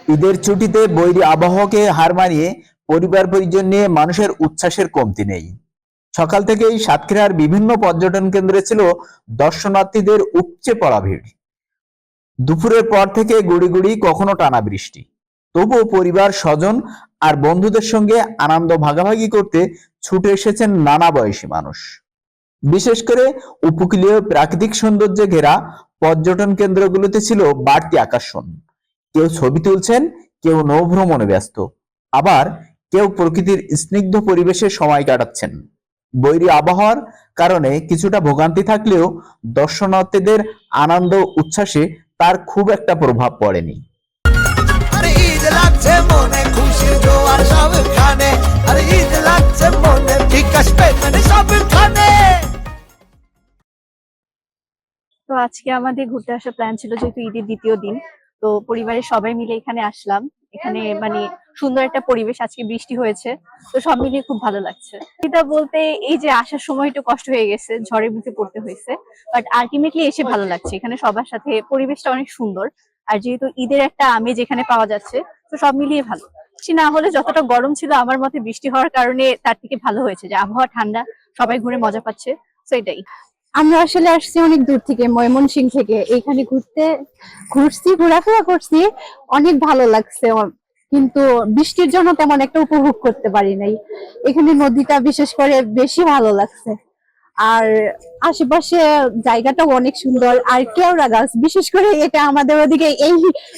ঈদের ছুটিতে বৈরী আবহাওয়াকে হার মানিয়ে পরিবার পরিজন নিয়ে মানুষের উচ্ছ্বাসের কমতি নেই। সকাল থেকেই সাতক্ষীরার বিভিন্ন পর্যটন কেন্দ্রে ছিল দর্শনার্থীদের উপচে পড়া ভিড়। দুপুরের পর থেকে গুড়ি গুড়ি কখনো টানা বৃষ্টি, তবুও পরিবার স্বজন আর বন্ধুদের সঙ্গে আনন্দ ভাগাভাগি করতে ছুটে এসেছেন নানা বয়সী মানুষ। বিশেষ করে উপকূলীয় প্রাকৃতিক সৌন্দর্যে ঘেরা পর্যটন কেন্দ্রগুলোতে ছিল বাড়তি আকর্ষণ। কেউ ছবি তুলছেন, কেউ নৌভ্রমণে ব্যস্ত, আবার কেউ প্রকৃতির স্নিগ্ধ পরিবেশে সময় কাটাচ্ছেন। বৈরী আবহাওয়ার কারণে কিছুটা ভোগান্তি থাকলেও দর্শনার্থীদের আনন্দ উচ্ছ্বাসে তার খুব একটা প্রভাব পড়েনি। তো আজকে আমাদের ঘুরতে আসার প্ল্যান ছিল, যেহেতু ঈদের দ্বিতীয় দিন, তো পরিবারের সবাই মিলে এখানে আসলাম। এখানে মানে সুন্দর একটা পরিবেশ, আজকে বৃষ্টি হয়েছে, তো সব মিলিয়ে খুব ভালো লাগছে। এটা বলতে এই যে আসার সময় একটু কষ্ট হয়ে গেছে, ঝড়ের মুখে পড়তে হয়েছে, বাট আলটিমেটলি এসে ভালো লাগছে। এখানে সবার সাথে পরিবেশটা অনেক সুন্দর, আর যেহেতু ঈদের একটা আমেজ এখানে পাওয়া যাচ্ছে, তো সব মিলিয়ে ভালো। বৃষ্টি না হলে যতটা গরম ছিল, আমার মতে বৃষ্টি হওয়ার কারণে তার থেকে ভালো হয়েছে যে আবহাওয়া ঠান্ডা, সবাই ঘুরে মজা পাচ্ছে, তো এটাই। আমরা আসলে আসছি অনেক দূর থেকে, ময়মনসিংহ থেকে। এখানে ঘুরছি, ঘোরাফেরা করছি, অনেক ভালো লাগছে। কিন্তু বৃষ্টির জন্য তেমন একটা উপভোগ করতে পারি নাই। এখানে নদীটা বিশেষ করে বেশি ভালো লাগছে, আর আশেপাশে জায়গাটাও অনেক সুন্দর। আর কেওড়া গাছ, বিশেষ করে এটা আমাদের ওদিকে এই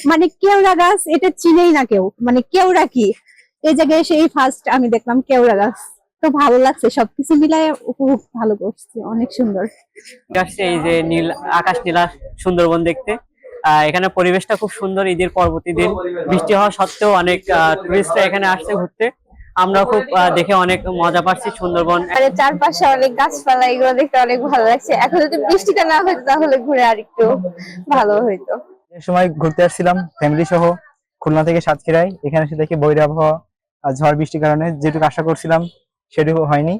মানে কেওড়া গাছ, এটা চিনেই না কেউ, মানে কেওড়া কি, এই জায়গায় এসে এই ফার্স্ট আমি দেখলাম কেওড়া গাছ। তো ভালো লাগছে, সবকিছু মিলায় উপভোগ ভালো করছি, অনেক সুন্দর। এই যে নীল আকাশ, নীলা সুন্দরবন দেখতে। এখানে পরিবেশটা খুব সুন্দর। ঈদের পরবর্তী দিন বৃষ্টি হওয়া সত্ত্বেও অনেক টুরিস্টরা এখানে আসছে ঘুরতে। আমরা খুব দেখে অনেক মজা পাচ্ছি। সুন্দরবন চারপাশে অনেক গাছপালা, এগুলো দেখতে অনেক ভালো লাগছে। এখন যদি বৃষ্টিটা না হইতো তাহলে ঘুরে আর একটু ভালো হইতো। এই সময় ঘুরতে আসছিলাম ফ্যামিলি সহ খুলনা থেকে সাতক্ষীরায়। এখানে এসে দেখি বৈরী আবহাওয়া আর ঝড় বৃষ্টির কারণে যেটুকু আশা করছিলাম সেটুকু হয়নি।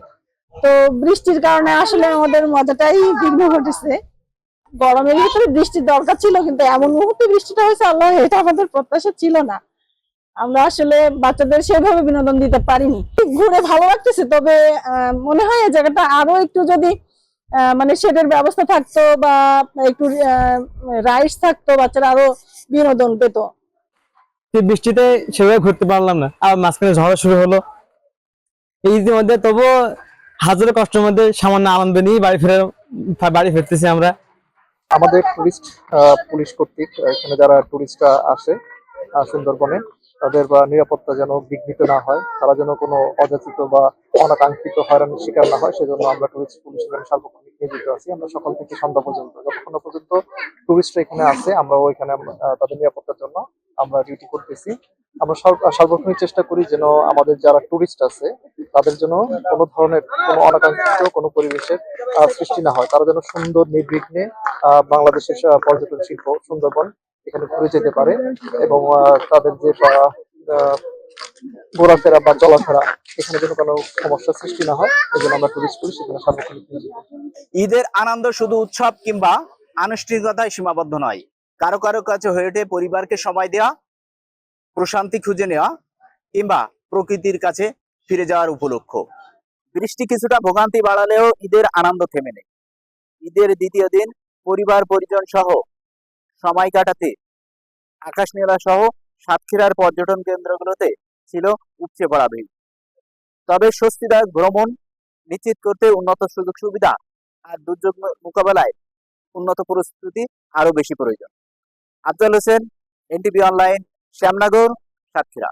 তো বৃষ্টির কারণে আসলে আমাদের মজাটাই ভিন্ন ঘটেছে। গরমের ভিতরে বৃষ্টির দরকার ছিল, কিন্তু এমন মুহূর্তে বৃষ্টিটা হয়েছে, আল্লাহ, এটা আমাদের প্রত্যাশা ছিল না। আমরা আসলে বাচ্চাদের সেভাবে বিনোদন দিতে পারিনি। ঘুরে ভালো লাগতেছে, তবে মনে হয় এই জায়গাটা আরো একটু যদি মানে শেডের ব্যবস্থা থাকতো বা একটু রাইডস থাকতো, বাচ্চারা আরো বিনোদন পেত। বৃষ্টিতে সেভাবে ঘুরতে পারলাম না, আর মাঝখানে ঝড় শুরু হলো এই মধ্যে। তবুও হাজারো কষ্টের মধ্যে সামান্য আনন্দ নিয়ে বাড়ি ফিরতেছি আমরা। আমাদের টুরিস্ট পুলিশ কর্তৃক এখানে যারা টুরিস্টরা আসে সুন্দরবনে, তাদের বা নিরাপত্তা যেন বিঘ্নিত না হয়, তারা যেন কোনো অযাচিত বা অনাকাঙ্ক্ষিত হয়রানির শিকার না হয়, সেজন্য আমরা টুরিস্ট পুলিশ এখানে সার্বক্ষণিক নিয়োজিত আছি। আমরা সকাল থেকে সন্ধ্যা পর্যন্ত, যতক্ষণ না পর্যন্ত টুরিস্টরা এখানে আসে, আমরাও এখানে তাদের নিরাপত্তার জন্য আমরা ডিউটি করতেছি। আমরা সার্বক্ষণিক চেষ্টা করি যেন আমাদের যারা টুরিস্ট আছে তাদের জন্য কোনো ধরনের কোনো অনাকাঙ্ক্ষিত কোনো পরিবেশের সৃষ্টি না হয়, তারা যেন সুন্দর নির্বিঘ্নে বাংলাদেশের পর্যটন শিল্প সুন্দরবন এখানে ঘুরে যেতে পারে, এবং তাদের যে ঘোরাফেরা বা চলাফেরা এখানে যেন কোনো সমস্যার সৃষ্টি না হয়, এই জন্য আমরা টুরিস্ট পুলিশ এখানে সার্বক্ষণিক নিয়োজিত। ঈদের আনন্দ শুধু উৎসব কিংবা আনুষ্ঠানিকতায় সীমাবদ্ধ নয়, কারো কারো কাছে হয়ে ওঠে পরিবারকে সময় দেওয়া, প্রশান্তি খুঁজে নেওয়া কিংবা প্রকৃতির কাছে ফিরে যাওয়ার উপলক্ষ। বৃষ্টি কিছুটা ভোগান্তি বাড়ালেও ঈদের আনন্দ থেমে নেই। ঈদের দ্বিতীয় দিন পরিবার পরিজন সহ সময় কাটাতে আকাশ নীলা সহ সাতক্ষীরার পর্যটন কেন্দ্রগুলোতে ছিল উপচে পড়া ভিড়। তবে স্বস্তিদায়ক ভ্রমণ নিশ্চিত করতে উন্নত সুযোগ সুবিধা আর দুর্যোগ মোকাবেলায় উন্নত প্রস্তুতি আরো বেশি প্রয়োজন। Afzal Hossain, NTV online, Shyamnagar, Satkhira.